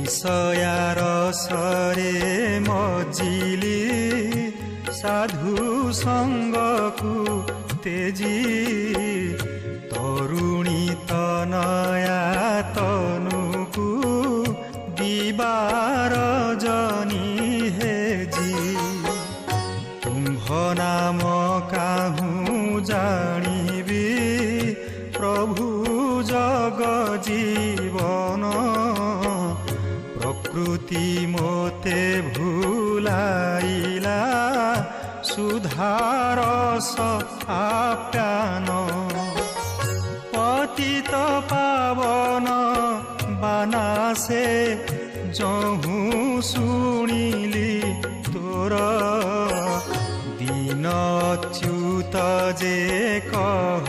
নিশয়ার সরে মজিলি সাধু সঙ্গকু তেজি তরুণী তনয়া তনুকু দিবার জনি হেজি তুম্ভ নাম কাহু জানিবি প্রভু জগ জীবন প্রকৃতি মোতে ভুলাইলা সুধারস আপ্যান পতিত পাবন বানাসে যহু শুনিলি তোর দিন চ্যুত যে কহ